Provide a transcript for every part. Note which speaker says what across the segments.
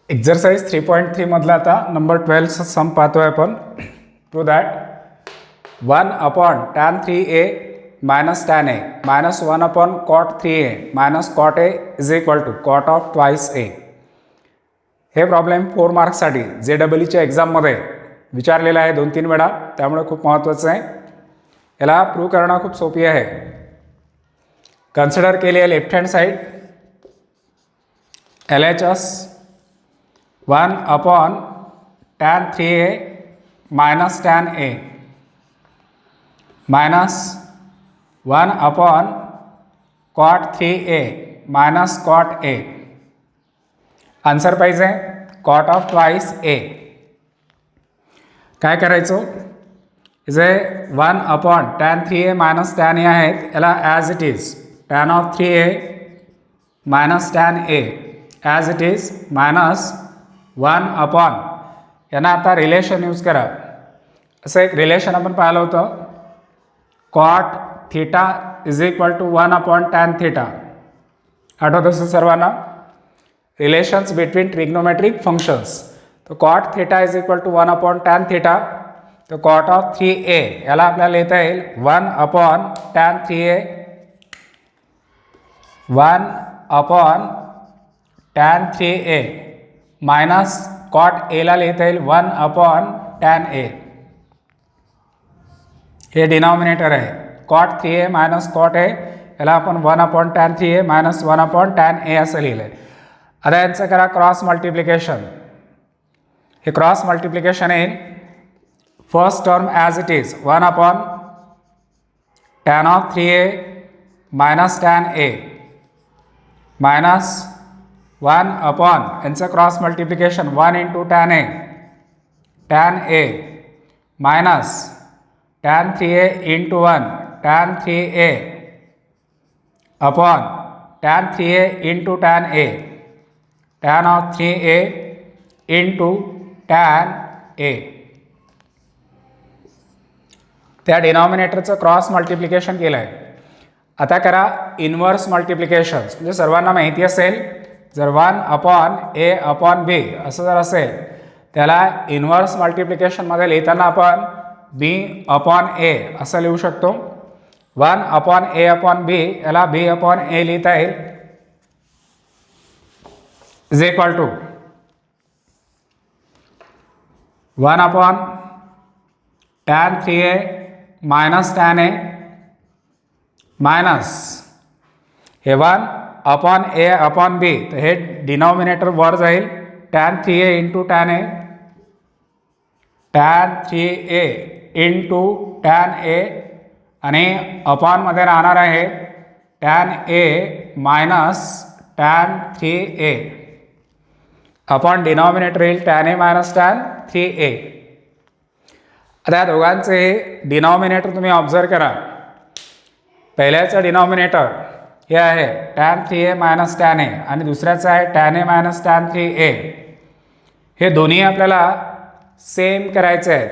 Speaker 1: Exercise 3.3 मधला आता number 12 sum पाहतोय आपण. To that 1/tan3a minus tan a minus 1/cot3a minus cot a is equal to cot of twice a. हे problem 4 मार्क्ससाठी JEEच्या एक्झाममध्ये विचारलेला आहे 2-3 वेळा, त्यामुळे खूप महत्त्वाचं आहे. याला प्रूव्ह करणं खूप सोपी आहे. कन्सिडर केली आहे left hand side LHS 1/tan3a minus tan a minus 1/cot3a minus cot a. Answer पाहिजे cot of twice a. काय करायचं, जे 1/tan3a minus tan a आहेत याला as it is tan of 3a minus tan a as it is minus 1/, यांना आता relation use करा. असं एक रिलेशन आपण पाहिलं होतं, cot theta is equal to 1/tan theta. आठवत असेल सर्वांना रिलेशन्स बिटवीन ट्रिग्नोमेट्रिक फंक्शन्स. तो cot theta is equal to 1/tan theta. तो cot of 3a याला आपल्याला लिहिता येईल 1/tan3a 1/tan3a minus cot a ला लिहिता येईल 1/tan a. हे डिनॉमिनेटर आहे. cot 3a minus cot a याला आपण 1/tan3a मायनस 1/tan a असं लिहिलं आहे. आता यांचं करा क्रॉस मल्टिप्लिकेशन. हे क्रॉस मल्टिप्लिकेशन येईल first term as it is 1/tan of 3a minus tan a minus 1/, यांचं cross multiplication 1 × tan a minus tan 3a × 1 tan 3a upon tan 3a × tan a tan of 3a × tan a. त्या डिनॉमिनेटरचं cross multiplication केलं आहे. आता करा inverse multiplication. म्हणजे सर्वांना माहिती असेल, जर 1/a/b असं जर असेल त्याला इन्व्हर्स मल्टिप्लिकेशनमध्ये लिहिताना आपण b/a असं लिहू शकतो. 1/a/b याला b/a लिहिता येईल is equal to 1/tan3a minus tan a minus हे 1/a/b, तर हे डिनॉमिनेटर वर जाईल tan 3a × tan a tan 3a × tan a आणि अपॉनमध्ये राहणार आहे tan a minus tan 3a upon denominator येईल tan a minus tan 3a. आता या दोघांचे डिनॉमिनेटर तुम्ही ऑब्झर्व करा. पहिल्याचं डिनॉमिनेटर हे आहे tan 3a minus tan a आणि दुसऱ्याचं आहे tan a minus tan 3a. हे दोन्ही आपल्याला सेम करायचे आहेत.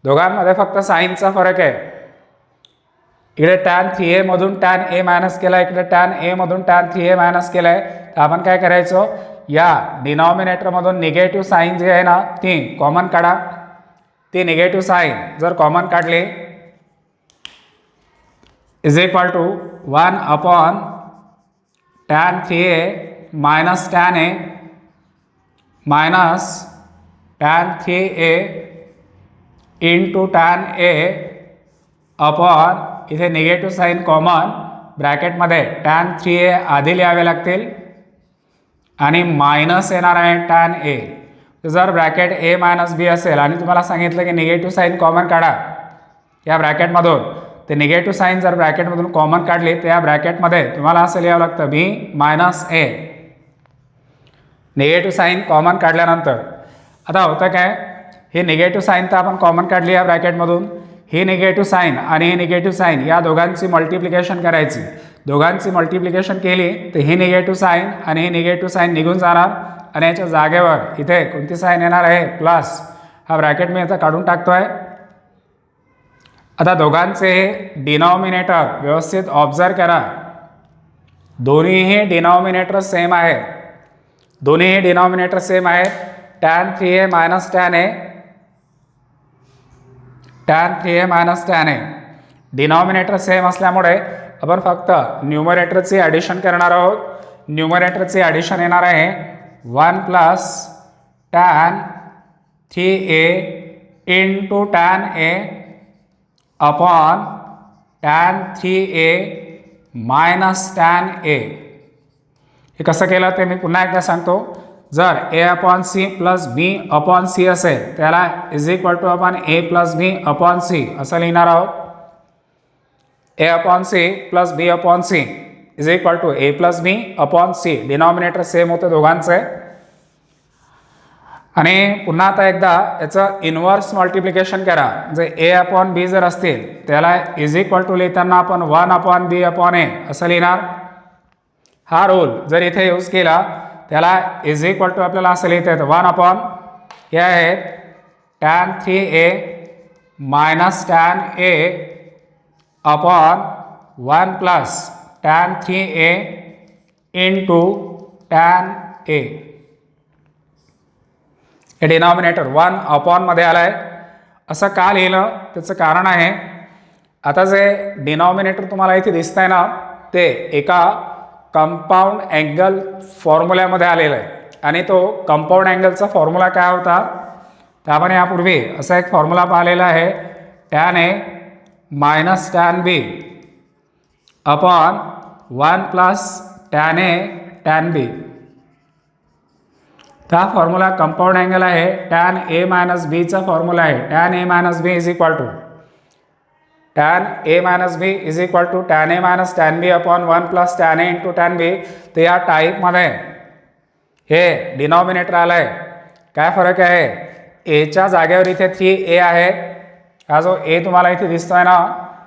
Speaker 1: दोघांमध्ये फक्त साईनचा फरक आहे. इकडे tan 3a मधून tan a मायनस केला, इकडे tan a मधून tan 3a मायनस केला आहे. तर आपण काय करायचं, या डिनॉमिनेटरमधून निगेटिव्ह साईन जे आहे ना ती कॉमन काढा. ती निगेटिव्ह साईन जर कॉमन काढली is equal to 1/tan 3a minus tan a minus tan 3a × tan a upon इथे निगेटिव्ह साईन कॉमन ब्रॅकेटमध्ये tan 3a आधी लिहावे लागतील आणि मायनस येणार आहे tan a. जर ब्रॅकेट a मायनस b असेल आणि तुम्हाला सांगितलं की निगेटिव्ह साईन कॉमन काढा या ब्रॅकेटमधून, ते निगेटिव्ह साईन जर ब्रॅकेटमधून कॉमन काढली तर या ब्रॅकेटमध्ये तुम्हाला असं लिहावं लागतं b minus a. Negative sign common काढल्यानंतर आता होतं काय, हे निगेटिव्ह साईन तर आपण कॉमन काढली या ब्रॅकेटमधून. ही निगेटिव्ह साईन आणि ही निगेटिव्ह साईन या दोघांची मल्टिप्लिकेशन करायची. दोघांची मल्टिप्लिकेशन केली तर ही निगेटिव्ह साईन आणि ही निगेटिव्ह साईन निघून जाणार आणि याच्या जागेवर इथे कोणती साईन येणार आहे, प्लस. हा ब्रॅकेट मी आता काढून टाकतोय. आता दोघांचे डिनॉमिनेटर व्यवस्थित ऑब्झर्व करा. दोन्हीही डिनॉमिनेटर सेम आहे. दोन्ही डिनॉमिनेटर सेम आहेत. tan 3a minus tan a, tan 3a minus tan a. Denominator same असल्यामुळे आपण फक्त न्यूमरेटरची ॲडिशन करणार आहोत. न्यूमरेटरची ॲडिशन येणार आहे 1 plus tan 3a into tan a upon tan 3a minus tan a. हे कसं केलं ते मी पुन्हा एकदा सांगतो. जर a upon c plus b upon c असेल त्याला इज इक्वल टू आपण a plus b upon c असं लिहिणार आहोत. a upon c plus b upon c is equal to a plus b upon c. Denominator same होते दोघांचे. आणि पुन्हा आता एकदा याचं इन्व्हर्स मल्टिप्लिकेशन करा. जे a अपॉन बी जर असतील त्याला इज इक्वल टू लिहिताना आपण 1 अपॉन बी अपॉन a असं लिहिणार. हा रूल जर इथे यूज केला त्याला इज इक्वल टू आपल्याला असं लिहिता येतं 1 अपॉन हे आहे tan 3a minus tan a upon 1 plus tan 3a into tan a. हे डिनॉमिनेटर 1 अपॉनमध्ये आलं आहे. असं का लिहिलं त्याचं कारण आहे. आता जे डिनॉमिनेटर तुम्हाला इथे दिसत आहे ना ते एका कंपाऊंड अँगल फॉर्म्युल्यामध्ये आलेलं आहे. आणि तो कंपाऊंड अँगलचा फॉर्म्युला काय होता तर आपण यापूर्वी असा एक फॉर्म्युला पाहिलेला आहे tan a minus tan b upon 1 plus tan a tan b. हा फॉर्म्युला कंपाऊंड अँगल आहे. tan a मायनस बीचा फॉर्म्युला आहे tan a minus B is equal to tan a minus B is equal to tan a minus tan b upon 1 plus tan a into tan b. तर या टाईपमध्ये हे denominator आलं आहे. काय फरक आहे एच्या जागेवर इथे 3a आहे. हा जो a तुम्हाला इथे दिसतोय ना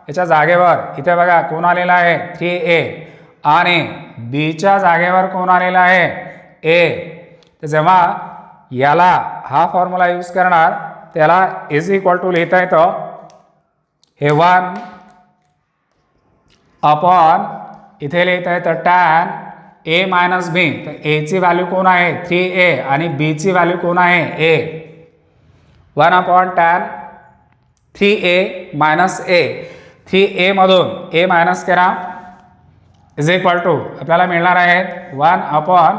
Speaker 1: याच्या जागेवर इथे बघा कोण आलेला आहे 3a आणि बीच्या जागेवर कोण आलेला आहे a. तर जेव्हा याला हा फॉर्म्युला यूज करणार त्याला इज इक्वल टू लिहिता येतं हे 1 अपॉन इथे लिहिता येतं tan a मायनस बी. तर a ची व्हॅल्यू कोण आहे 3a आणि b ची व्हॅल्यू कोण आहे a. 1 upon tan 3a minus a. 3a मधून a मायनस करा इज इक्वल टू आपल्याला मिळणार आहे 1 upon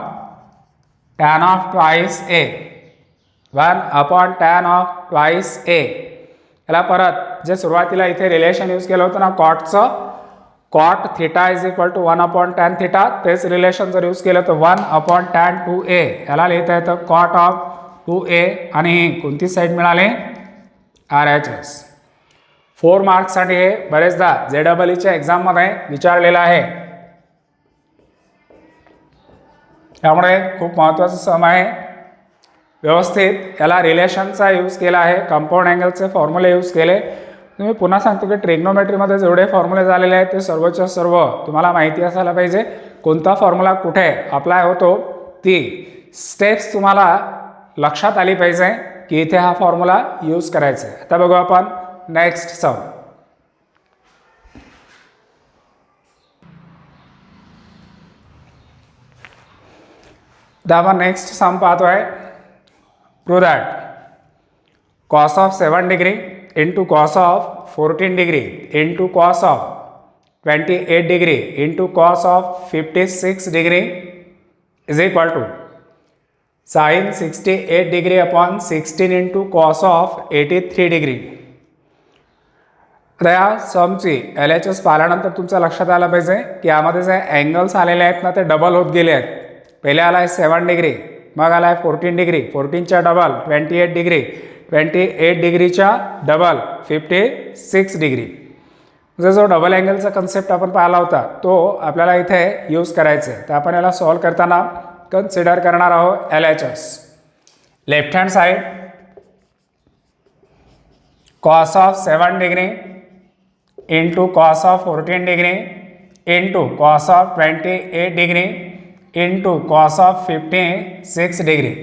Speaker 1: tan of twice a. 1 upon tan of twice a. याला परत जे सुरुवातीला इथे रिलेशन यूज केलं होतं ना कॉटचं cot theta is equal to 1 upon tan theta तेच रिलेशन जर यूज केलं तर 1 अपॉन tan 2a याला लिहिता येतं कॉट ऑफ 2a. आणि कोणती साईड मिळाली RHS. 4 मार्क्ससाठी हे बरेचदा JEEच्या एक्झाममध्ये विचारलेलं आहे. त्यामुळे खूप महत्त्वाचं सम आहे. व्यवस्थित याला रिलेशनचा यूज केला आहे. कंपाऊंड अँगलचे फॉर्म्युले यूज केले. मी पुन्हा सांगतो की ट्रिग्नोमेट्रीमध्ये जेवढे फॉर्म्युले झालेले आहेत ते सर्वच्या सर्व तुम्हाला माहिती असायला पाहिजे. कोणता फॉर्म्युला कुठे अप्लाय होतो ती स्टेप्स तुम्हाला लक्षात आली पाहिजे की इथे हा फॉर्म्युला यूज करायचा आहे. आता बघू आपण नेक्स्ट सम. आपण नेक्स्ट सम पाहतोय. Prove that cos of 7 degree into cos of 14 degree into cos of 28 degree into cos of 56 degree is equal to sin 68 degree upon 16 into cos of 83 degree. आता या समची LHS पाहिल्यानंतर तुमच्या लक्षात आलं पाहिजे की यामध्ये जे अँगल्स आलेले आहेत ना ते डबल होत गेले आहेत. पहिले आला आहे 7 डिग्री मग आला आहे 14 डिग्री 14च्या डबल 28 डिग्री 28 डिग्रीच्या डबल 56 डिग्री. जो डबल अँगलचा कन्सेप्ट आपण पाहिला होता तो आपल्याला इथे यूज करायचा आहे. तर आपण याला सॉल्व करताना कन्सिडर करणार आहोत LHS. Left hand side cos of 7 degree into cos of 14 degree into cos of 28 degree into cos of 56 degree.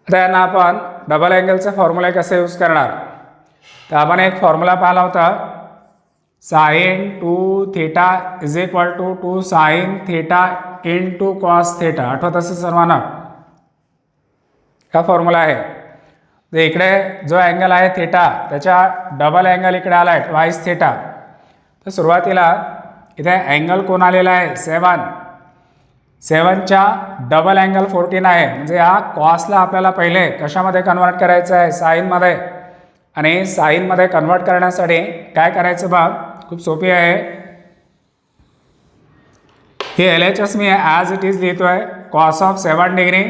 Speaker 1: आता यांना आपण डबल अँगलचे फॉर्म्युले कसे यूज करणार तर आपण एक फॉर्म्युला पाहिला होता sine 2 theta is equal to 2 sine theta into cos theta. आठवत असेल सर्वांना हा फॉर्म्युला आहे. तर इकडे जो अँगल आहे थीटा त्याच्या डबल अँगल इकडे आला आहे ट्वाइस थीटा. तर सुरुवातीला इथे अँगल कोण आलेला आहे 7. 7च्या डबल अँगल 14 आहे. म्हणजे या कॉसला आपल्याला पहिले कशामध्ये कन्वर्ट करायचं आहे साईनमध्ये. आणि साईनमध्ये कन्वर्ट करण्यासाठी काय करायचं बघ खूप सोपी आहे. हे LHS me as it is लिहितो आहे. Cos of 7 degree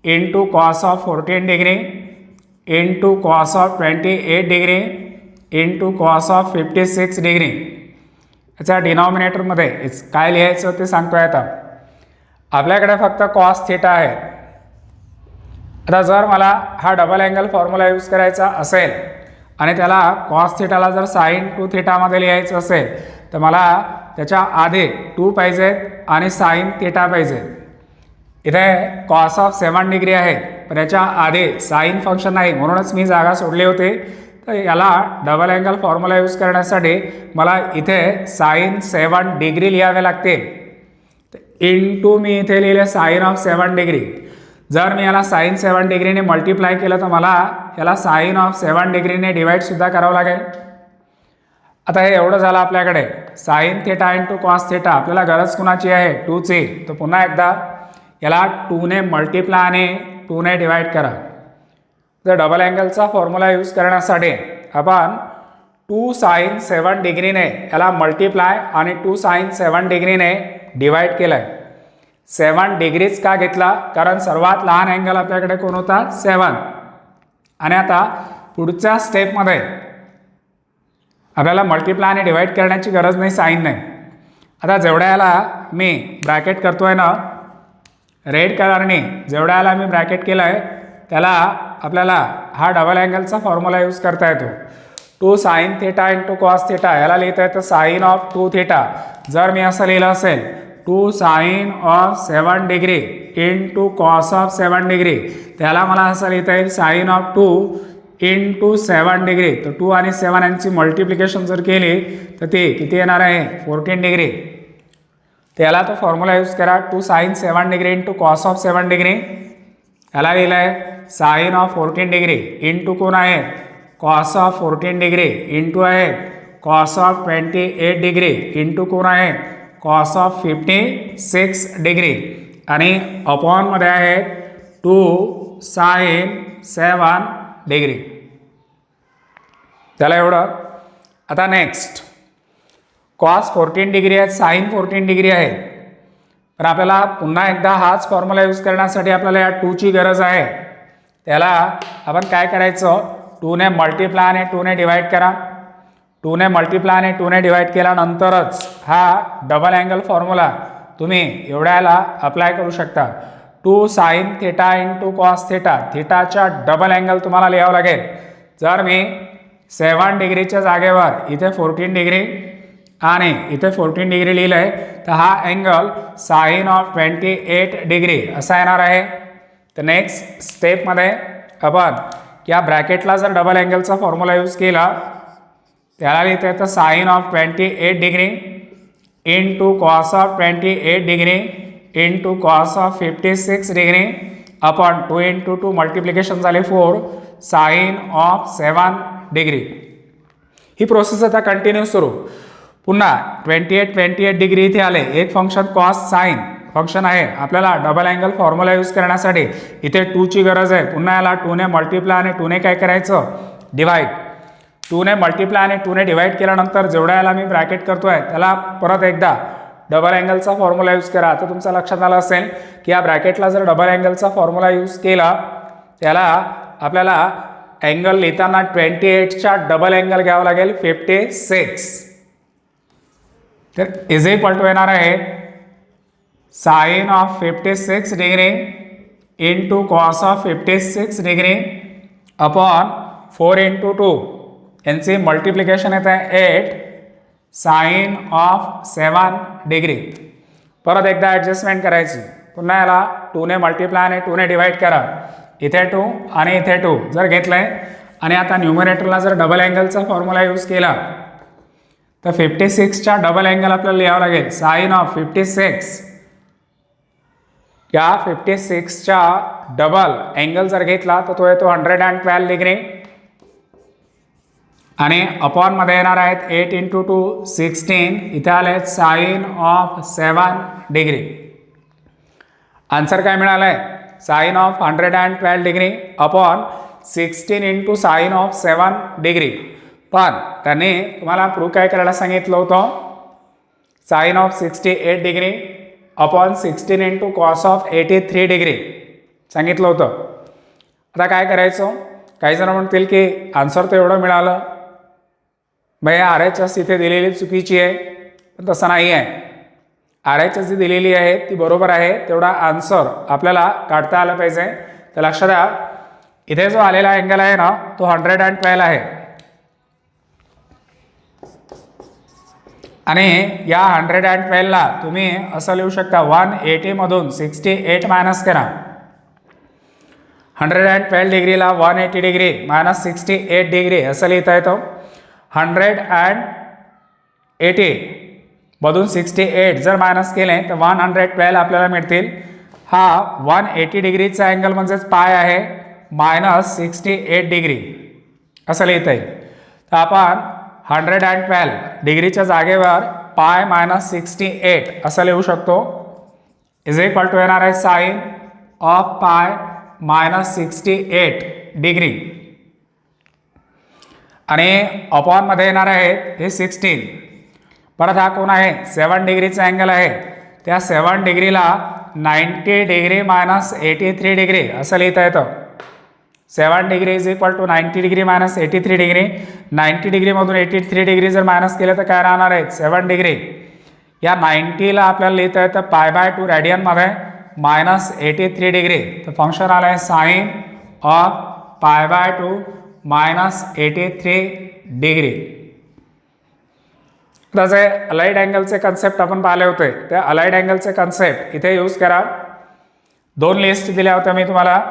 Speaker 1: into cos of 14 degree into cos of 28 degree into cos of 56 degree. याच्या डिनॉमिनेटरमध्ये काय लिहायचं ते सांगतोय. आता आपल्याकडे फक्त कॉस थीटा आहे. आता जर मला हा डबल अँगल फॉर्म्युला यूज करायचा असेल आणि त्याला कॉस थीटाला जर साइन 2 थीटामध्ये लिहायचं असेल तर मला त्याच्या आधी 2 पाहिजेत आणि साइन थीटा पाहिजे. इथे कॉस ऑफ 7 डिग्री आहे पण याच्या आधी साइन फंक्शन नाही म्हणूनच मी जागा सोडली होती. तर याला डबल अँगल फॉर्म्युला यूज करण्यासाठी मला इथे साइन 7 डिग्री लिहावे लागतील. इंटू मी इथे लिहिले साइन ऑफ 7 डिग्री. जर मी याला साइन 7 डिग्रीने मल्टिप्लाय केलं तर मला याला साइन ऑफ 7 डिग्रीने डिवाईडसुद्धा करावं लागेल. आता हे एवढं झालं आपल्याकडे sign theta into cos theta. आपल्याला गरज कुणाची आहे 2ची. तर पुन्हा एकदा याला 2ने मल्टिप्लाय आणि 2ने डिवाईड करा. जर डबल अँगलचा फॉर्म्युला यूज करण्यासाठी आपण 2 साइन 7 डिग्रीने याला मल्टिप्लाय आणि 2 साइन 7 डिग्रीने डिवाईड केलं आहे. 7 डिग्रीज का घेतला कारण सर्वात लहान अँगल आपल्याकडे कोण होता 7. आणि आता पुढच्या स्टेपमध्ये आपल्याला मल्टिप्लाय आणि डिवाईड करण्याची गरज नाही साइन नाही. आता जेवढ्या याला मी ब्रॅकेट करतोय ना रेड कलरने जेवढ्या याला मी ब्रॅकेट केलं आहे त्याला आपल्याला हा डबल अँगलचा फॉर्म्युला यूज करता येतो. 2 sine theta into cos theta याला लिहिता येतं साइन ऑफ 2 थीटा. जर मी असं लिहिलं असेल 2 sine of 7 degree into cos of 7 degree त्याला मला असं लिहिता येईल साइन ऑफ 2 इंटू 7 डिग्री. तर 2 आणि 7 यांची मल्टिप्लिकेशन जर केली तर ते किती येणार आहे 14 डिग्री. त्याला तो फॉर्म्युला यूज करा 2 sine 7 degree into cos of 7 degree. याला लिहिलं आहे साइन ऑफ 14 डिग्री इंटू कोण आहे कॉस ऑफ 14 डिग्री इंटू आहे कॉस ऑफ 28 डिग्री इंटू कोण आहे कॉस ऑफ 56 डिग्री आणि अपॉनमध्ये आहे 2 साइन 7 डिग्री. त्याला एवढं. आता नेक्स्ट कॉस 14 डिग्री आहे साइन 14 डिग्री आहे. पण आपल्याला पुन्हा एकदा हाच फॉर्म्युला यूज करण्यासाठी आपल्याला या 2ची गरज आहे. त्याला आपण काय करायचं 2ने मल्टिप्लाय आणि 2ने डिवाईड करा. 2ने मल्टिप्लाय आणि 2ने डिवाईड केल्यानंतरच हा डबल अँगल फॉर्म्युला तुम्ही एवढ्याला अप्लाय करू शकता. 2 sine theta into cos theta. थीटाच्या डबल अँगल तुम्हाला लिहावं लागेल. जर मी 7 डिग्रीच्या जागेवर इथे 14 डिग्री आणि इथे 14 डिग्री लिहिलं आहे तर हा अँगल साइन ऑफ 28 डिग्री असा येणार आहे. तर नेक्स्ट स्टेपमध्ये आपण या ब्रॅकेटला जर डबल अँगलचा फॉर्म्युला यूज केला त्याला लिहिता येतं sine of 28 degree into cos of 28 degree into cos of 56 degree upon 2 into 2 multiplication झाले 4 साइन ऑफ 7 डिग्री. ही प्रोसेस आता कंटिन्यू सुरू. पुन्हा 28 डिग्री इथे आले. एक फंक्शन कॉस साइन फंक्शन आहे. आपल्याला डबल अँगल फॉर्म्युला यूज करण्यासाठी इथे 2ची गरज आहे. पुन्हा याला 2ने मल्टिप्लाय आणि 2ने काय करायचं डिवाईड. 2ने मल्टिप्लाय आणि 2ने डिवाईड केल्यानंतर जेवढ्या याला मी ब्रॅकेट करतोय त्याला परत एकदा डबल अँगलचा फॉर्म्युला यूज करा. आता तुमच्या लक्षात आलं असेल की या ब्रॅकेटला जर डबल अँगलचा फॉर्म्युला यूज केला त्याला आपल्याला अँगल लिहिताना 28च्या डबल अँगल घ्यावं लागेल 56. तर इज इक्वल टू येणार आहे sine of 56 degree into cos of 56 degree upon 4 into 2 यांची मल्टिप्लिकेशन येत आहे 8 साइन ऑफ 7 डिग्री. परत एकदा ॲडजस्टमेंट करायची. पुन्हा याला 2ने मल्टिप्लाय आणि 2ने डिवाईड करा. इथे 2 आणि इथे 2 जर घेतलं आहे आणि आता न्यूमरेटरला जर डबल अँगलचा फॉर्म्युला यूज केला तर 56चा डबल अँगल आपल्याला लिहावं लागेल. साइन ऑफ 56 या 56चा डबल अँगल जर घेतला तर तो येतो 112 डिग्री आणि अपॉनमध्ये येणार आहेत 8 इंटू 2 16. इथे आले साइन ऑफ 7 डिग्री. आन्सर काय मिळालं आहे? Sine of 112 degree upon 16 into sine of 7 degree. पण त्याने तुम्हाला प्रूव्ह काय करायला सांगितलं होतं? Sine of 68 degree upon 16 into cos of 83 degree सांगितलं होतं. आता काय करायचं? काही जण म्हणतील की आन्सर तर एवढं मिळालं, भाई RHS इथे दिलेली चुकीची आहे. पण तसं नाही आहे. RHS जी दिलेली आहे ती बरोबर आहे. तेवढा आन्सर आपल्याला काढता आला पाहिजे. तर लक्षात द्या, इथे जो आलेला अँगल आहे ना तो 112 आहे आणि या 112 ला तुम्ही असं लिहू शकता 180 मधून 68 मायनस करा. 112 डिग्रीला 180 डिग्री मायनस 68 डिग्री असं लिहिता येतं. 180 मधून 68 जर मायनस केले तर 112 आपल्याला मिळतील. हा 180 डिग्रीचा अँगल म्हणजेच पाय आहे मायनस 68 डिग्री असं लिहिता येईल. तर आपण 112 डिग्रीच्या जागेवर पाय मायनस 68 असं लिहू शकतो. इज इक्वल टू येणार आहे sine of pi minus 68 degree आणि अपॉनमध्ये येणार आहे हे 16. परत हा कोण आहे? 7 डिग्रीचा अँगल आहे. त्या 7 डिग्रीला 90 डिग्री मायनस 83 डिग्री असं लिहिता येतं. 7 degree is equal to 90 degree minus 83 degree. 90 डिग्रीमधून 83 डिग्री जर मायनस केलं तर काय राहणार आहे? 7 डिग्री. या 90ला आपल्याला लिहिता येतं π/2 रेडियनमध्ये मायनस 83 डिग्री. तर फंक्शन आलं आहे साइन ऑफ π/2 मायनस 83 डिग्री. जसे अलाइड अँगलचे कन्सेप्ट आपण पाहिले होते, त्या अलाइड अँगलचे कन्सेप्ट इथे यूज करा. 2 लिस्ट दिल्या होत्या मी तुम्हाला.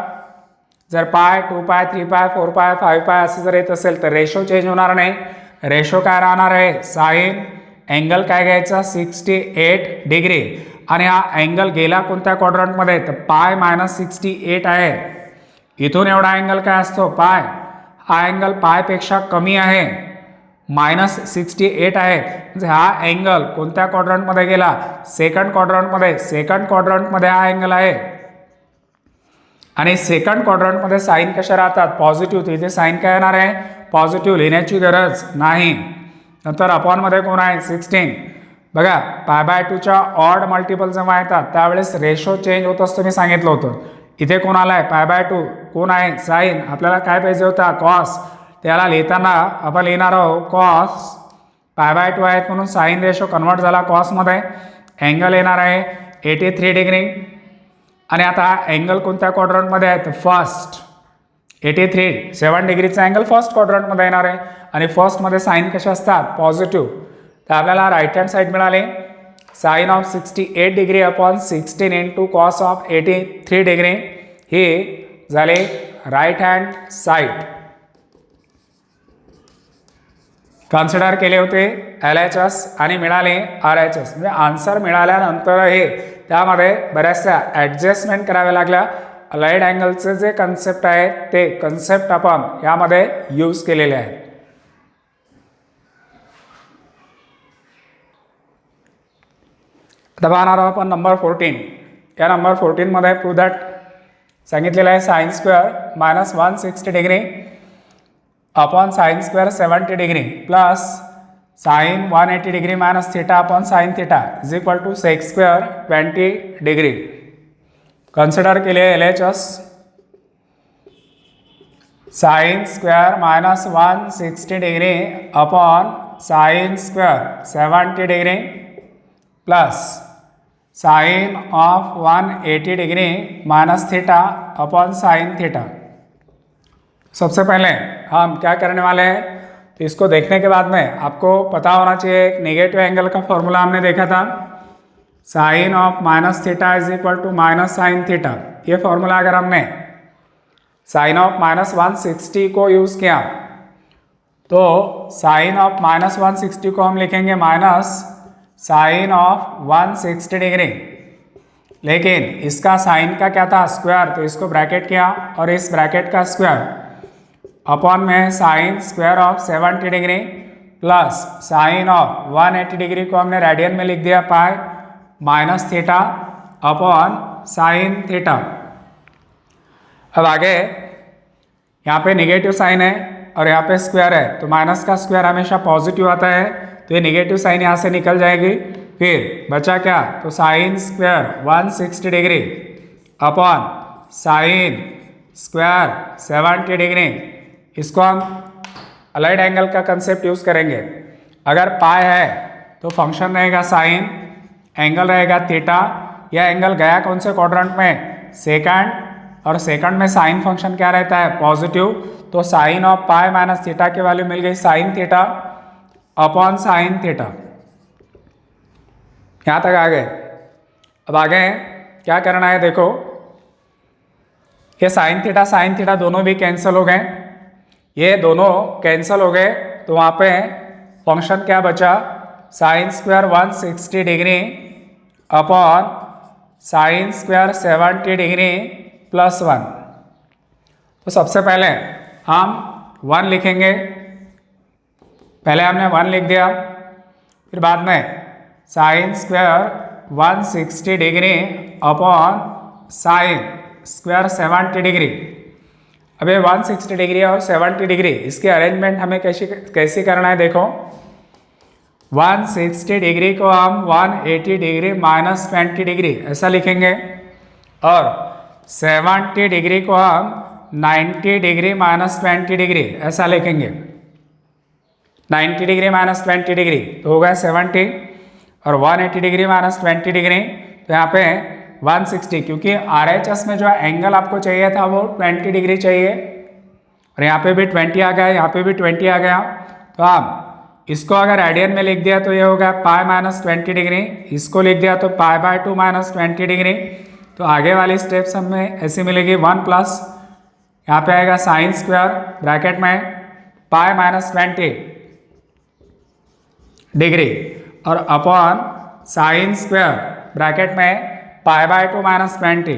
Speaker 1: जर पाय 2 पाय 3 पाय 4 पाय 5 पाय असं जर येत असेल तर रेशो चेंज होणार नाही. रेशो काय राहणार आहे? साइन अँगल काय घ्यायचा? 68 डिग्री आणि हा अँगल गेला कोणत्या क्वाड्रंटमध्ये? तर पाय मायनस 68 आहे. इथून एवढा अँगल काय असतो? पाय. हा अँगल पायपेक्षा कमी आहे, मायनस 68 आहे. म्हणजे हा अँगल कोणत्या क्वाड्रंटमध्ये गेला? सेकंड क्वाड्रंटमध्ये. सेकंड क्वाड्रंटमध्ये हा अँगल आहे आणि सेकंड क्वाड्रंटमध्ये साईन कशा राहतात? पॉझिटिव्ह. इथे साईन काय येणार आहे? पॉझिटिव्ह. लिहिण्याची गरज नाही. नंतर अपॉनमध्ये कोण आहे? 16. बघा π/2च्या ऑड मल्टिपल जेव्हा येतात त्यावेळेस रेशो चेंज होत असतो मी सांगितलं होतं. इथे कोण आला आहे? π/2. कोण आहे? साईन. आपल्याला काय पाहिजे होता? कॉस. त्याला लिहिताना आपण लिहिणार आहोत कॉस. π/2 आहेत म्हणून साईन रेशो कन्वर्ट झाला कॉसमध्ये. अँगल येणार आहे 83 डिग्री आणि आता अँगल कोणत्या क्वाड्रंटमध्ये आहे? तर फर्स्ट. 83 7 डिग्रीचा अँगल फर्स्ट क्वाड्रंटमध्ये येणार आहे आणि फर्स्टमध्ये साईन कशा असतात? पॉझिटिव्ह. तर आपल्याला राईट हँड साईड मिळाले sine of 68 degree upon 16 into cos of 83 degree. हे झाले राईट हँड साईड. कन्सिडर केले होते LHS आणि मिळाले RHS. म्हणजे आन्सर मिळाल्यानंतरही त्यामध्ये बऱ्याचशा ॲडजस्टमेंट कराव्या लागल्या. अलाइड अँगलचे जे कन्सेप्ट आहेत ते कन्सेप्ट आपण यामध्ये यूज केलेले आहेत. आता पाहणार आहोत आपण नंबर 14. या नंबर 14 मध्ये प्रूव्ह दॅट सांगितलेलं आहे sine square minus 160 degree upon sine square 70 degree plus sine 180 degree minus theta upon sine theta is equal to sec square 20 degree. Consider केले LHS. Sine square minus 160 degree upon sine square 70 degree plus sine of 180 degree minus theta upon sine theta. सबसे पहले हम क्या करने वाले हैं, तो इसको देखने के बाद में आपको पता होना चाहिए एक नेगेटिव एंगल का फॉर्मूला हमने देखा था, sine of minus theta is equal to minus sine theta. ये फॉर्मूला अगर हमने साइन ऑफ माइनस 160 को यूज़ किया तो साइन ऑफ -160 को हम लिखेंगे माइनस साइन ऑफ 160 डिग्री। लेकिन इसका साइन का क्या था, स्क्वायर, तो इसको ब्रैकेट किया और इस ब्रैकेट का स्क्वायर अपॉन में sine square of 70 degree plus sine of 180 degree को हमने रेडियन में लिख दिया पाई minus theta upon sine theta. अब आगे यहाँ पे निगेटिव साइन है और यहाँ पे स्क्वायर है, तो माइनस का स्क्वायर हमेशा पॉजिटिव आता है, तो ये निगेटिव साइन यहाँ से निकल जाएगी। फिर बचा क्या, तो sine square 160 degree upon sine square 70 degree. इसको हम अलाइड एंगल का कंसेप्ट यूज़ करेंगे। अगर पाई है तो फंक्शन रहेगा साइन, एंगल रहेगा थीटा। यह एंगल गया कौन से क्वाड्रेंट में, सेकंड, और सेकंड में साइन फंक्शन क्या रहता है, पॉजिटिव। तो sine of pi minus theta की वैल्यू मिल गई sine theta upon sine theta. यहाँ तक आ गए। अब आगे क्या करना है, देखो ये साइन थीटा दोनों भी कैंसिल हो गए, ये दोनों कैंसिल हो गए, तो वहाँ पे फंक्शन क्या बचा, sine square 160 degree upon sine square 70 degree plus 1। तो सबसे पहले हम 1 लिखेंगे, पहले हमने 1 लिख दिया, फिर बाद में sine square 160 degree upon sine square 70 degree. अब ये 160 डिग्री और 70 डिग्री इसके अरेंजमेंट हमें कैसे करना है, देखो 160 डिग्री को हम 180 डिग्री माइनस 20 डिग्री ऐसा लिखेंगे और 70 डिग्री को हम 90 डिग्री माइनस 20 डिग्री ऐसा लिखेंगे। 90 डिग्री माइनस 20 डिग्री तो होगा 70 और 180 डिग्री माइनस 20 डिग्री, तो यहाँ पे 160, क्योंकि RHS में जो एंगल आपको चाहिए था वो 20 डिग्री चाहिए और यहाँ पे भी 20 आ गया, यहाँ पे भी 20 आ गया। तो हम इसको अगर रेडियन में लिख दिया तो ये होगा पाई माइनस 20 डिग्री, इसको लिख दिया तो पाई बाय 2 माइनस 20 डिग्री। तो आगे वाली स्टेप्स हमें ऐसी मिलेगी 1 प्लस यहाँ पे आएगा साइन स्क्वायर ब्रैकेट में पाई माइनस 20 डिग्री और अपॉन साइन स्क्वायर ब्रैकेट में pi by 2 minus 20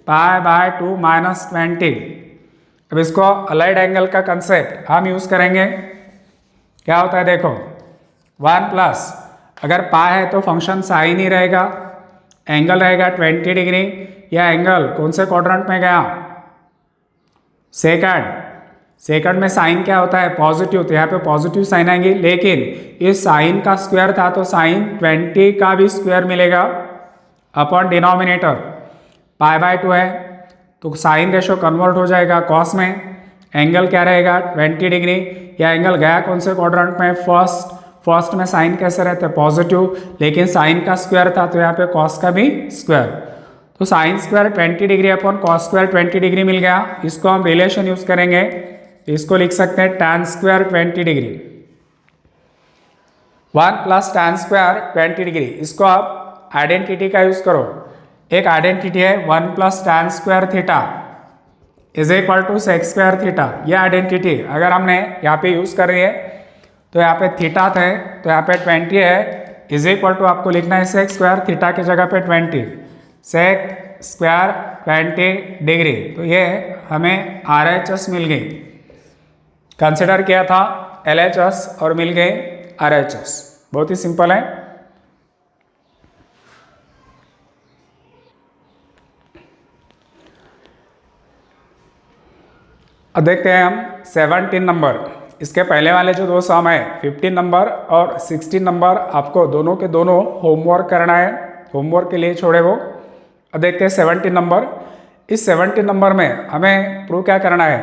Speaker 1: pi by 2 minus 20। अब इसको अलाइड एंगल का कंसेप्ट हम यूज़ करेंगे। क्या होता है देखो 1 प्लस, अगर पाई है तो फंक्शन साइन ही रहेगा, एंगल रहेगा 20 डिग्री। यह एंगल कौन से क्वाड्रेंट में गया, सेकंड में साइन क्या होता है, पॉजिटिव, तो यहाँ पे पॉजिटिव साइन आएंगे। लेकिन इस साइन का स्क्वायर था तो साइन 20 का भी स्क्वायर मिलेगा अपॉन डिनोमिनेटर पाई बाय 2 है, तो साइन रेशो कन्वर्ट हो जाएगा कॉस में। एंगल क्या रहेगा 20 डिग्री। यह एंगल गया कौन से क्वाड्रेंट में, फर्स्ट में साइन कैसे रहते हैं, पॉजिटिव, लेकिन साइन का स्क्वायर था तो यहाँ पे कॉस का भी स्क्वायर, तो sine square 20 degree upon cos square 20 degree मिल गया। इसको हम रिलेशन यूज करेंगे, इसको लिख सकते हैं tan square 20 degree 1 plus tan square 20 degree. इसको आप आइडेंटिटी का यूज करो, एक आइडेंटिटी है 1 plus tan square theta is equal to sec square theta. यह आइडेंटिटी अगर हमने यहाँ पे यूज कर रही है तो यहाँ पे थीटा थे तो यहाँ पे 20 है इज इक्वल टू आपको लिखना है सेक स्क्वायर थीटा की जगह पे 20 सेक स्क्वायर 20 डिग्री। तो ये हमें RHS मिल गई, कंसिडर किया था LHS और मिल गई RHS। बहुत ही सिंपल है। अब देखते हैं हम 17 नंबर। इसके पहले वाले जो दो सम है 15 नंबर और 16 नंबर आपको दोनों के दोनों होमवर्क करना है, होमवर्क के लिए छोड़े वो। अब देखते हैं 17 नंबर। इस 17 नंबर में हमें प्रूव क्या करना है,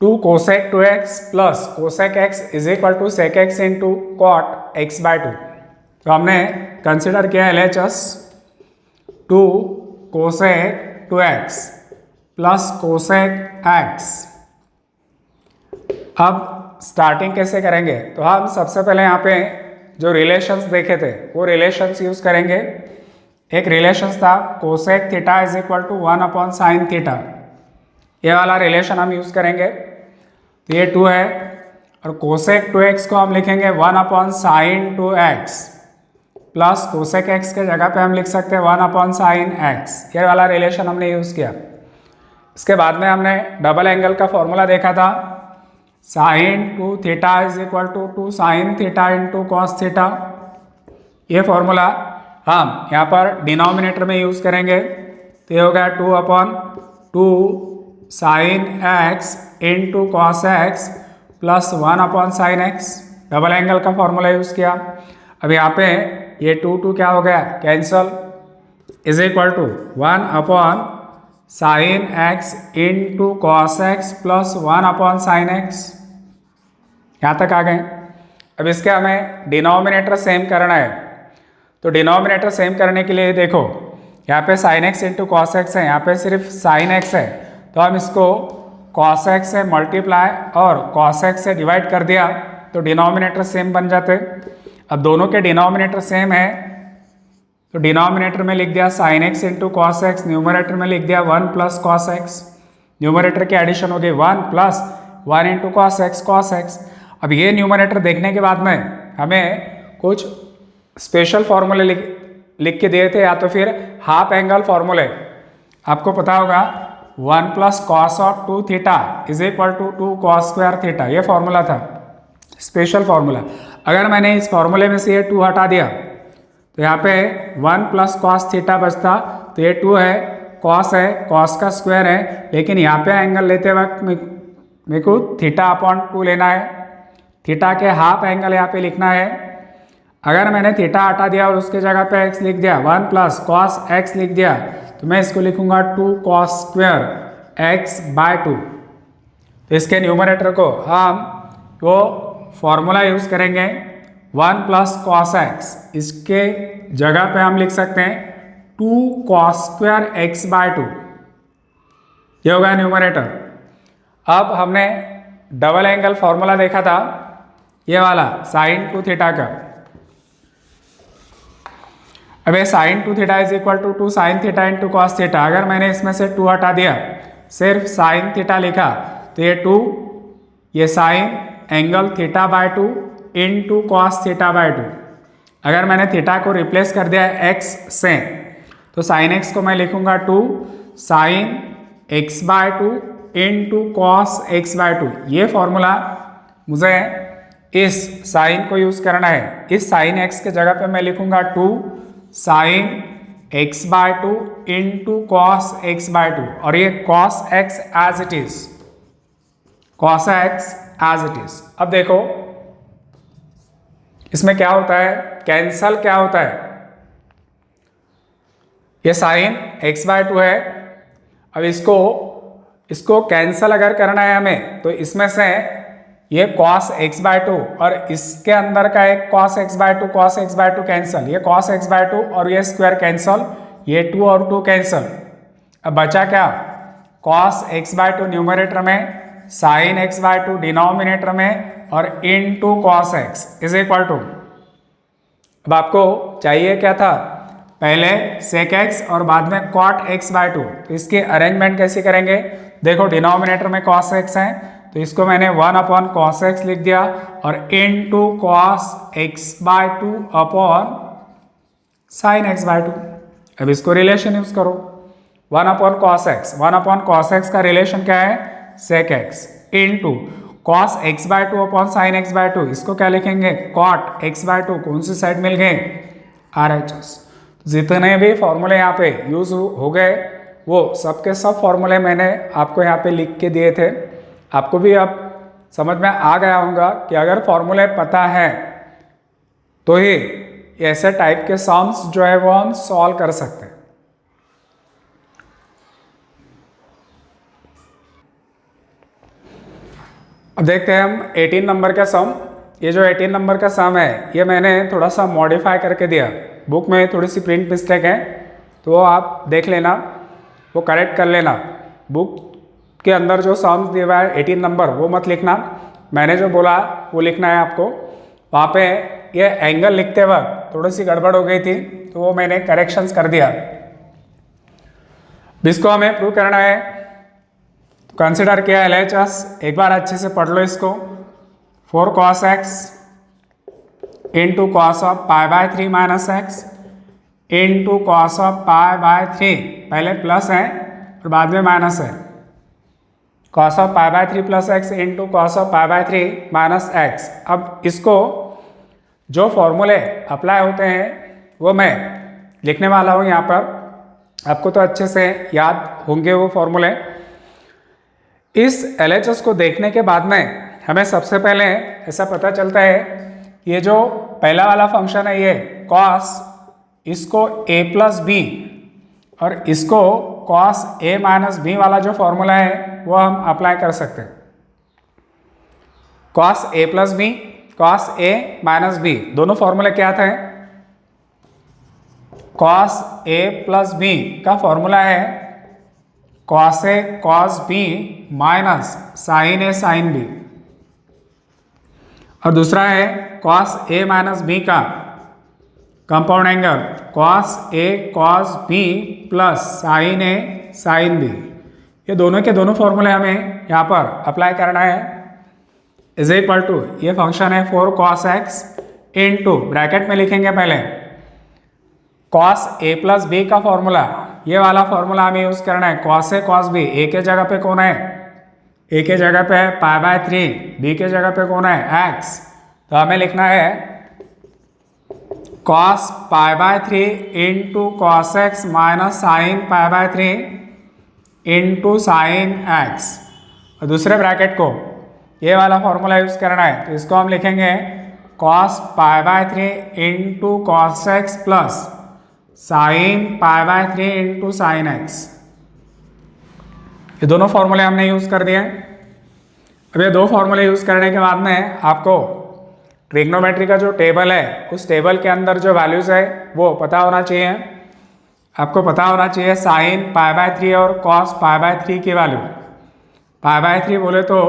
Speaker 1: 2 cosec 2x plus cosec x is equal to sec x into cot x by 2। तो हमने कंसिडर किया LHS 2 cosec 2x plus cosec x। अब स्टार्टिंग कैसे करेंगे, तो हम सबसे पहले यहाँ पे जो रिलेशंस देखे थे वो रिलेशंस यूज करेंगे। एक रिलेशंस था cosec theta is equal to 1 upon sine theta, ये वाला रिलेशन हम यूज करेंगे। तो ये 2 है और कोसेक 2x को हम लिखेंगे 1/sin 2x plus cosec x के जगह पे हम लिख सकते हैं 1/sin x। ये वाला रिलेशन हमने यूज़ किया। इसके बाद में हमने डबल एंगल का फॉर्मूला देखा था, sin 2 theta is equal to 2 sin theta into cos theta. ये फॉर्मूला हम यहाँ पर डिनोमिनेटर में यूज़ करेंगे, तो ये हो गया 2/2 sin x into cos x plus 1/sin x। Double angle का फॉर्मूला यूज़ किया। अब यहाँ पे ये 2 क्या हो गया, cancel, is equal to 1/sin x into cos x plus 1/sin x। यहाँ तक आ गए। अब इसके हमें डिनोमिनेटर सेम करना है, तो डिनोमिनेटर सेम करने के लिए देखो यहाँ पे sin x into cos x है, यहाँ पे सिर्फ sin x है, तो हम इसको cos x से मल्टीप्लाई और cos x से डिवाइड कर दिया तो डिनोमिनेटर सेम बन जाते। अब दोनों के डिनोमिनेटर सेम है, तो डिनोमिनेटर में लिख दिया sin x into cos x, numerator में लिख दिया 1 प्लस कॉस एक्स। न्यूमरेटर की एडिशन हो गई 1 प्लस 1 इंटू कॉस एक्स। अब ये न्यूमरेटर देखने के बाद में हमें कुछ स्पेशल फॉर्मूले लिख के दिए थे, या तो फिर हाफ एंगल फॉर्मूले। आपको पता होगा 1 plus cos of 2 theta is equal to 2 cos square theta, ये फॉर्मूला था, स्पेशल फॉर्मूला। अगर मैंने इस फॉर्मूले में से ये 2 हटा दिया तो यहाँ पे 1 प्लस कॉस थीटा बचता, तो ये 2 है, कॉस है, कॉस का स्क्वायर है, लेकिन यहाँ पे एंगल लेते वक्त मेरे को θ/2 लेना है। थीटा के हाफ एंगल यहाँ पे लिखना है। अगर मैंने थीटा हटा दिया और उसके जगह पे x लिख दिया, 1 प्लस कॉस x लिख दिया, तो मैं इसको लिखूंगा 2 कॉस स्क्वायर x/2। तो इसके न्यूमरेटर को हम वो फॉर्मूला यूज़ करेंगे 1 प्लस कॉस x, इसके जगह पे हम लिख सकते हैं 2 कॉस स्क्वायर x/2। ये होगा न्यूमरेटर। अब हमने डबल एंगल फॉर्मूला देखा था, ये वाला sin 2 थीटा का। अब ये sin 2 theta is equal to 2 sin theta into cos theta. अगर मैंने इसमें से 2 हटा दिया, सिर्फ sin थीटा लिखा, तो ये 2, ये sin एंगल θ/2 इंटू कॉस θ/2। अगर मैंने थीटा को रिप्लेस कर दिया x से, तो sin x को मैं लिखूंगा 2 sin x/2 into cos x/2। ये फॉर्मूला मुझे इस साइन को यूज करना है। इस साइन x के जगह पे मैं लिखूंगा 2 sin x/2 into cos x/2, और ये cos x as it is, cos x as it is. अब देखो इसमें क्या होता है, कैंसल क्या होता है, ये साइन x/2 है। अब इसको कैंसल अगर करना है हमें, तो इसमें से ये cos x/2 और इसके अंदर का एक cos x/2 कैंसल, ये cos x/2 और ये स्क्वायर कैंसल, ये 2 और 2 कैंसल। अब बचा क्या, cos x/2 न्यूमरेटर में, sin x/2 डिनोमिनेटर में, और into cos x is equal to, अब आपको चाहिए क्या था, पहले sec x और बाद में cot x/2। तो इसकी अरेंजमेंट कैसे करेंगे, देखो डिनोमिनेटर में cos x है, तो इसको मैंने 1/cos x लिख दिया, और into cos x/2 upon sin x/2। अब इसको रिलेशन यूज करो, 1/cos x का रिलेशन क्या है, sec x into cos x/2 upon sin x/2। इसको क्या लिखेंगे, cot x/2। कौन सी साइड मिल गए, RHS। जितने भी फॉर्मूले यहाँ पे यूज हो गए, वो सब के सब फॉर्मूले मैंने आपको यहाँ पे लिख के दिए थे। आपको भी अब समझ में आ गया होगा कि अगर फॉर्मूले पता है तो ही ऐसे टाइप के सम्स जो है वो हम सॉल्व कर सकते हैं। अब देखते हैं हम 18 नंबर का सम। ये जो 18 नंबर का सम है, ये मैंने थोड़ा सा मॉडिफाई करके दिया, बुक में थोड़ी सी प्रिंट मिस्टेक है, तो वो आप देख लेना, वो करेक्ट कर लेना। बुक के अंदर जो सम्स दिया हुआ है 18 नंबर, वो मत लिखना, मैंने जो बोला वो लिखना है आपको। वहाँ पे ये एंगल लिखते वक्त थोड़ी सी गड़बड़ हो गई थी, तो वो मैंने करेक्शंस कर दिया। इसको हमें प्रूव करना है, तो कंसिडर किया LHS, एक बार अच्छे से पढ़ लो इसको। 4 cos x into cos of pi by 3 minus x into cos of pi by 3, पहले प्लस है और बाद में माइनस है, cos of pi by 3 plus x into cos of pi by 3 minus x. अब इसको जो फॉर्मूले अप्लाई होते हैं वो मैं लिखने वाला हूँ यहाँ पर, आपको तो अच्छे से याद होंगे वो फॉर्मूले। इस LHS को देखने के बाद में हमें सबसे पहले ऐसा पता चलता है, ये जो पहला वाला फंक्शन है ये कॉस, इसको a प्लस बी और इसको कॉस a माइनस बी वाला जो फॉर्मूला है वो हम अप्लाई कर सकते हैं। Cos a plus B, cos a minus B, दोनों फॉर्मूले क्या थे? कॉस a प्लस बी का फॉर्मूला है cos a cos b minus sine a sine b, और दूसरा है कॉस a माइनस बी का compound angle cos a cos b plus sine a sine b। ये दोनों के दोनों फॉर्मूले हमें यहाँ पर अप्लाई करना है। इज इक्वल टू, ये फंक्शन है 4 cos x इंटू ब्रैकेट में लिखेंगे पहले कॉस a प्लस बी का फॉर्मूला, ये वाला फॉर्मूला हमें यूज करना है। Cos a cos b, a के जगह पे कौन है? a के जगह पे है पाई बाय 3, b के जगह पे कौन है? x। तो हमें लिखना है cos pi by 3 into cos x minus sine pi by 3 into sine x, और दूसरे ब्रैकेट को ये वाला फॉर्मूला यूज करना है। तो इसको हम लिखेंगे cos pi by 3 into cos x plus sine pi by 3 into sine x. ये दोनों फॉर्मूले हमने यूज कर दिए। अब ये दो फॉर्मूले यूज करने के बाद में आपको ट्रिग्नोमेट्री का जो टेबल है उस टेबल के अंदर जो वैल्यूज है वो पता होना चाहिए। आपको पता होना चाहिए साइन पाई बाय 3 और कॉस पाई बाय 3 की वैल्यू। पाई बाय 3 बोले तो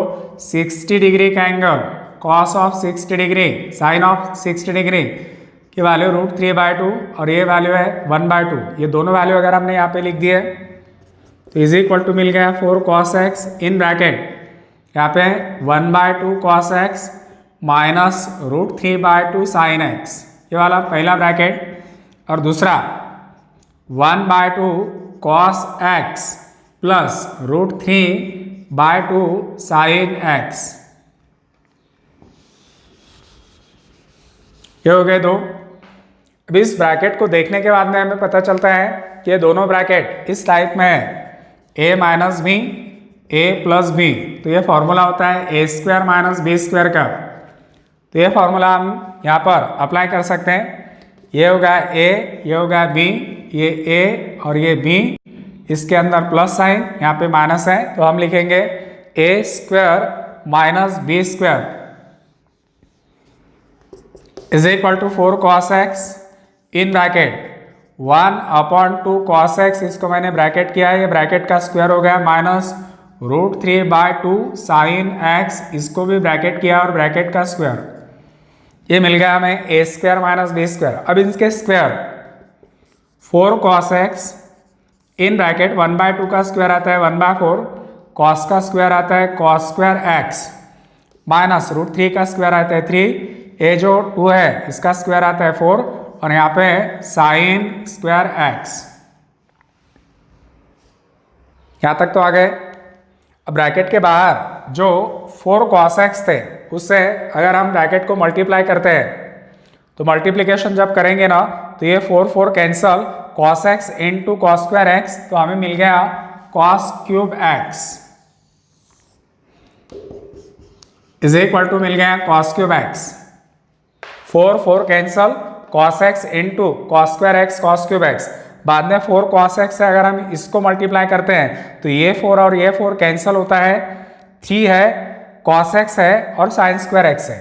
Speaker 1: 60 डिग्री का angle, cos of 60 degree, sine of 60 degree की वैल्यू √3/2 और ये वैल्यू है 1/2। ये दोनों वैल्यू अगर हमने यहाँ पे लिख दिए तो इज इक्वल टू मिल गया 4 cos x इन ब्रैकेट, यहाँ पे 1/2 cos x minus √3/2 sine x, ये वाला पहला ब्रैकेट, और दूसरा 1/2 cos x plus √3/2 sine x। ये हो गए दो। अब इस ब्रैकेट को देखने के बाद में हमें पता चलता है कि ये दोनों ब्रैकेट इस टाइप में है, a minus B, a plus B. तो ये फॉर्मूला होता है a² माइनस b² का। तो ये फॉर्मूला हम यहाँ पर अप्लाई कर सकते हैं। ये होगा a, ये होगा b, ये a और ये b, इसके अंदर प्लस साइन, यहाँ पे माइनस है, तो हम लिखेंगे a² minus b² is equal to 4 cos x in bracket 1/2 cos x, इसको मैंने ब्रैकेट किया है, ये ब्रैकेट का स्क्वायर हो गया, माइनस √3/2 साइन x, इसको भी ब्रैकेट किया और ब्रैकेट का स्क्वायर, ये मिल गया हमें a² माइनस b²। अब इसके square 4 cos x in bracket 1/2 का स्क्वायर आता है 1/4, cos का स्क्वायर आता है cos² x माइनस √3 का स्क्वायर आता है 3, ये जो 2 है इसका स्क्वायर आता है 4, और यहाँ पे साइन स्क्वायर x। यहाँ तक तो आ गए। अब ब्रैकेट के बाहर जो 4 cos x थे उससे अगर हम ब्रैकेट को मल्टीप्लाई करते हैं तो मल्टीप्लिकेशन जब करेंगे ना तो ये 4 cancel, cos x into cos² x, तो हमें मिल गया cos³ x is equal to मिल गया cos³ x। 4 cancel, cos x into cos² x cos³ x, बाद में 4 cos x से अगर हम इसको मल्टीप्लाई करते हैं तो ये 4 और ये 4 कैंसल होता है, 3 है, cos x है और sin² x है,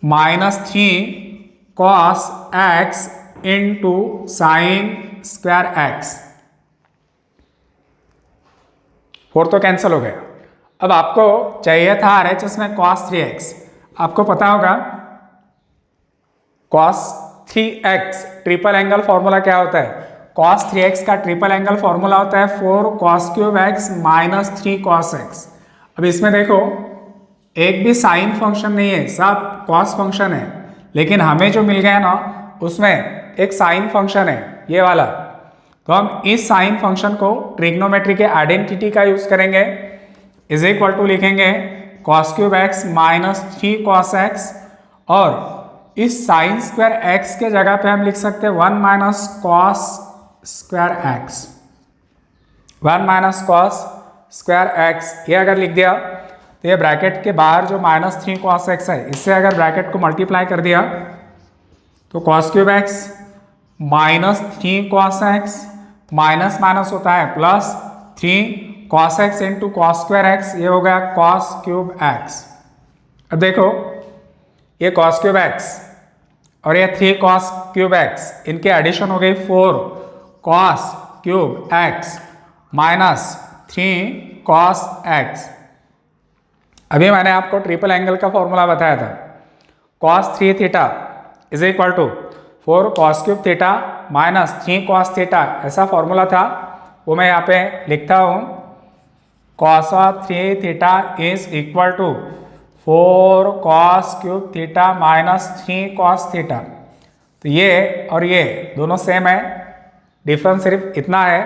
Speaker 1: -3 cos x into sin² x। 4 तो कैंसल हो गया। अब आपको चाहिए था RHS में cos 3x। आपको पता होगा cos 3x triple angle formula क्या होता है? cos 3x का ट्रिपल एंगल फॉर्मूला होता है 4 cos³ x minus 3 cos x। अब इसमें देखो एक भी साइन फंक्शन नहीं है, सब कॉस फंक्शन है। लेकिन हमें जो मिल गया ना उसमें एक साइन फंक्शन है, ये वाला। तो हम इस साइन फंक्शन को ट्रिग्नोमेट्री के आइडेंटिटी का यूज करेंगे, इज इक्वल टू लिखेंगे cos cube x minus 3 cos x, और इस साइन स्क्वायर एक्स के जगह पे हम लिख सकते हैं 1 minus cos square x, 1 minus cos square x. ये अगर लिख दिया तो ये ब्रैकेट के बाहर जो माइनस 3 कॉस एक्स है, इससे अगर ब्रैकेट को मल्टीप्लाई कर दिया तो cos cube x minus 3 cos x, minus minus होता है plus 3 cos x into cos square x, ये हो गया कॉस क्यूब एक्स। अब देखो ये कॉस क्यूब एक्स और ये 3 कॉस क्यूब एक्स, इनके एडिशन हो गई 4 cos cube x minus 3 cos x. अभी मैंने आपको ट्रिपल एंगल का फॉर्मूला बताया था, cos 3 theta is equal to 4 cos cube theta minus 3 cos theta, ऐसा फॉर्मूला था, वो मैं यहाँ पे लिखता हूँ। Cos 3 theta is equal to 4 cos cube theta minus 3 cos theta. तो ये और ये दोनों सेम है, डिफरेंस सिर्फ इतना है,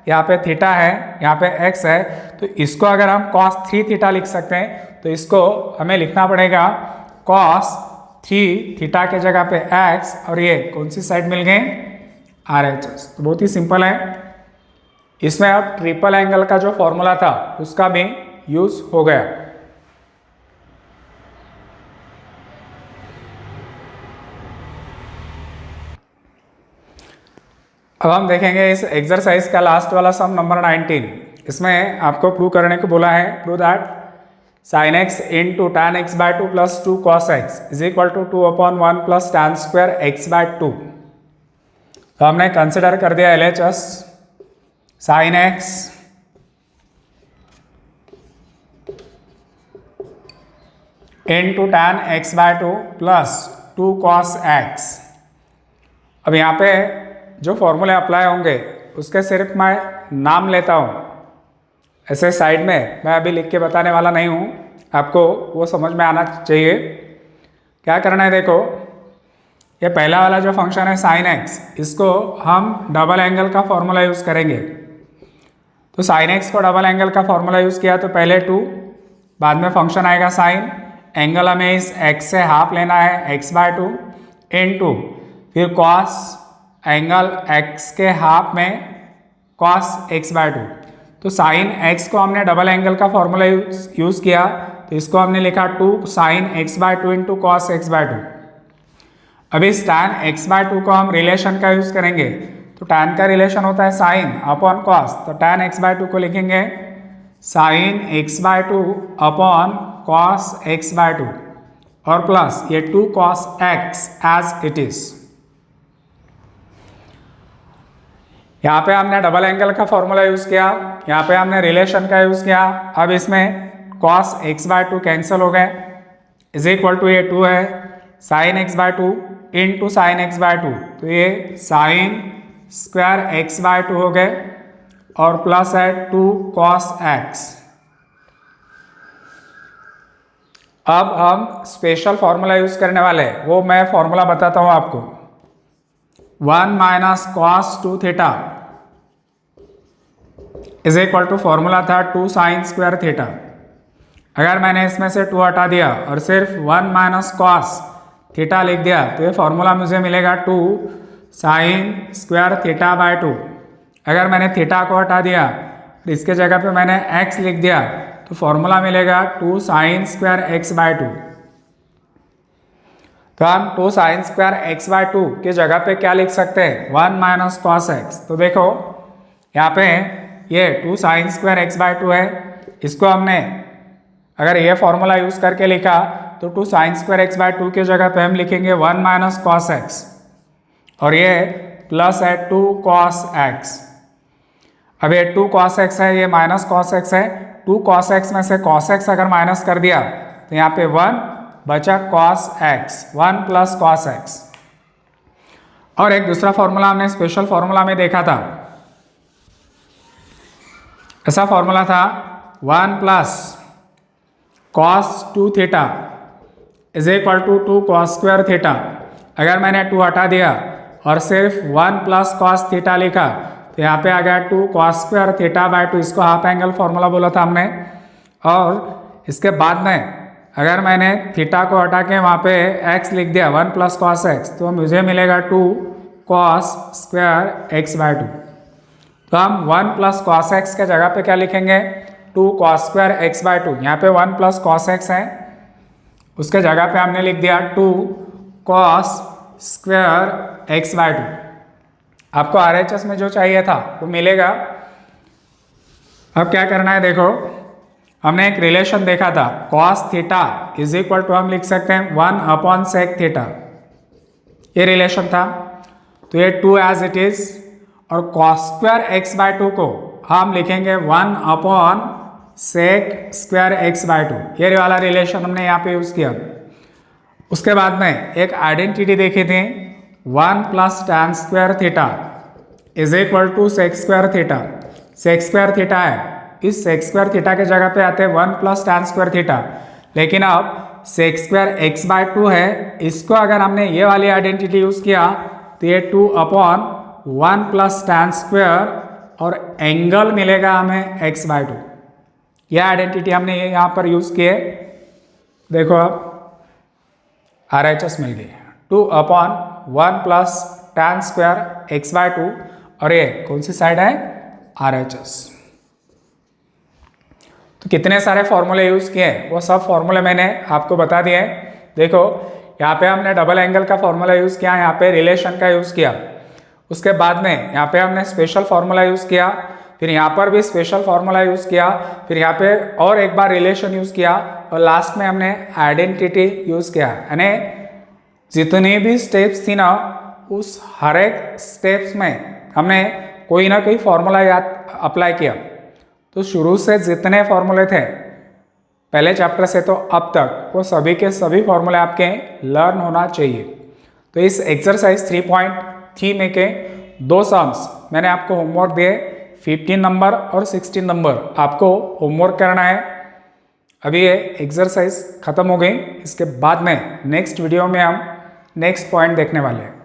Speaker 1: यहाँ पे थीटा है, यहाँ पे एक्स है, तो इसको अगर हम कॉस 3 थीटा लिख सकते हैं तो इसको हमें लिखना पड़ेगा कॉस 3 थीटा के जगह पे एक्स, और ये कौन सी साइड मिल गए RHS। तो बहुत ही सिंपल है, इसमें अब ट्रिपल एंगल का जो फॉर्मूला था उसका भी यूज हो गया। अब हम देखेंगे इस एक्सरसाइज का लास्ट वाला सम नंबर 19। इसमें आपको प्रूव करने को बोला है, prove that sin x into tan x by 2 plus 2 cos x is equal to 2/1 plus tan square x by 2। तो हमने कंसिडर कर दिया LHS sin x into tan x by 2 plus 2 cos x। अब यहाँ पे जो फॉर्मूले अप्लाई होंगे उसके सिर्फ मैं नाम लेता हूँ, ऐसे साइड में मैं अभी लिख के बताने वाला नहीं हूँ, आपको वो समझ में आना चाहिए। क्या करना है, देखो ये पहला वाला जो फंक्शन है sin x, इसको हम डबल एंगल का फॉर्मूला यूज़ करेंगे। तो sin x को डबल एंगल का फॉर्मूला यूज़ किया तो पहले 2, बाद में फंक्शन आएगा sin, एंगल हमें इस x से हाफ लेना है x बाय 2 इंटू फिर cos एंगल x के हाफ में cos x बाय 2। तो साइन x को हमने डबल एंगल का फॉर्मूला यूज़ किया, तो इसको हमने लिखा 2 sine x by 2 into cos x by 2। अब इस tan x बाय 2 को हम रिलेशन का यूज़ करेंगे, तो tan का रिलेशन होता है साइन अपॉन कॉस, तो tan x बाय 2 को लिखेंगे sine x by 2 upon cos x by 2, और प्लस ये 2 cos x as it is. यहाँ पे हमने डबल एंगल का फॉर्मूला यूज़ किया, यहाँ पे हमने रिलेशन का यूज़ किया। अब इसमें cos x बाय 2 कैंसिल हो गए, इज इक्वल टू ये 2 है sine x by 2 into sine x by 2, तो ये साइन स्क्वायर x बाय 2 हो गए, और प्लस है 2 cos x। अब हम स्पेशल फॉर्मूला यूज़ करने वाले हैं, वो मैं फॉर्मूला बताता हूँ आपको। 1 minus cos 2 theta is equal to formula था 2 साइन स्क्वायर थीटा। अगर मैंने इसमें से 2 हटा दिया और सिर्फ 1 माइनस कॉस थीटा लिख दिया तो ये फॉर्मूला मुझे मिलेगा 2 साइन स्क्वायर थीटा बाय 2। अगर मैंने थीटा को हटा दिया और इसके जगह पे मैंने x लिख दिया तो फॉर्मूला मिलेगा 2 साइन स्क्वायर x बाय 2। तो हम 2 साइन स्क्वायर x बाय 2 की जगह पे क्या लिख सकते हैं, 1 माइनस कॉस x। तो देखो यहाँ पे ये 2 साइन स्क्वायर x बाय 2 है, इसको हमने अगर ये फॉर्मूला यूज़ करके लिखा तो 2 साइन स्क्वायर x बाय 2 की जगह पे हम लिखेंगे 1 माइनस कॉस x, और ये प्लस है 2 cos x। अब ये 2 cos x है, ये माइनस cos x है, 2 cos x में से cos x अगर माइनस कर दिया तो यहाँ पे 1 बचा cos x, 1 plus cos x। और एक दूसरा फॉर्मूला हमने स्पेशल फॉर्मूला में देखा था, ऐसा फॉर्मूला था 1 plus cos 2 theta is equal to 2 cos square theta. अगर मैंने 2 हटा दिया और सिर्फ 1 प्लस कॉस थीटा लिखा तो यहाँ पे आ गया 2 कॉस स्क्वायर थीटा बाय 2। इसको हाफ एंगल फॉर्मूला बोला था हमने। और इसके बाद में अगर मैंने थीटा को हटा के वहाँ पे x लिख दिया 1 प्लस कॉस एक्स, तो मुझे मिलेगा 2 कॉस स्क्वायर एक्स बाय 2। तो हम 1 प्लस कॉस एक्स के जगह पे क्या लिखेंगे, 2 कॉस स्क्वायर एक्स बाय 2। यहाँ पे 1 प्लस कॉस एक्स है, उसके जगह पे हमने लिख दिया 2 कॉस स्क्वायर एक्स बाय 2। आपको RHS में जो चाहिए था वो मिलेगा। अब क्या करना है, देखो हमने एक रिलेशन देखा था, cos theta is equal to हम लिख सकते हैं 1 अपॉन सेक थीटा, ये रिलेशन था। तो ये 2 एज इट इज, और कॉस स्क्वायर एक्स बाय 2 को हम लिखेंगे 1 upon sec square x by 2। ये वाला रिलेशन हमने यहाँ पे यूज किया। उसके बाद में एक आइडेंटिटी देखी थी, 1 plus tan square theta is equal to sec square theta. Sec square theta है, इस सेक स्क्वायर थीटा के जगह पे आते हैं 1 प्लस टैन स्क्वायर थीटा। लेकिन अब सेक स्क्वायर एक्स बाय 2 है, इसको अगर हमने ये वाली आइडेंटिटी यूज किया तो ये 2 अपॉन 1 प्लस टैन स्क्वायर और एंगल मिलेगा हमें एक्स बाय 2। यह आइडेंटिटी हमने ये यहाँ पर यूज किए। देखो अब RHS मिल गई 2 upon 1 plus tan square x by 2, और ये कौन सी साइड है, RHS। तो कितने सारे फॉर्मूले यूज किए, वो सब फॉर्मूले मैंने आपको बता दिए। देखो यहाँ पे हमने डबल एंगल का फॉर्मूला यूज किया, यहाँ पे रिलेशन का यूज किया। उसके बाद में यहाँ पे हमने स्पेशल फॉर्मूला यूज किया, फिर यहाँ पर भी स्पेशल फॉर्मूला यूज किया, फिर यहाँ पे और एक बार रिलेशन यूज किया, और लास्ट में हमने आइडेंटिटी यूज किया। यानी जितनी भी स्टेप्स थी ना, उस हर एक स्टेप्स में हमने कोई ना कोई फॉर्मूला याद अप्लाई किया। तो शुरू से जितने फॉर्मूले थे पहले चैप्टर से तो अब तक, वो सभी के सभी फॉर्मूले आपके लर्न होना चाहिए। तो इस एक्सरसाइज 3.3 में के 2 सम्स मैंने आपको होमवर्क दिए, 15 नंबर और 16 नंबर आपको होमवर्क करना है। अभी ये एक्सरसाइज खत्म हो गई, इसके बाद में नेक्स्ट वीडियो में हम नेक्स्ट पॉइंट देखने वाले हैं।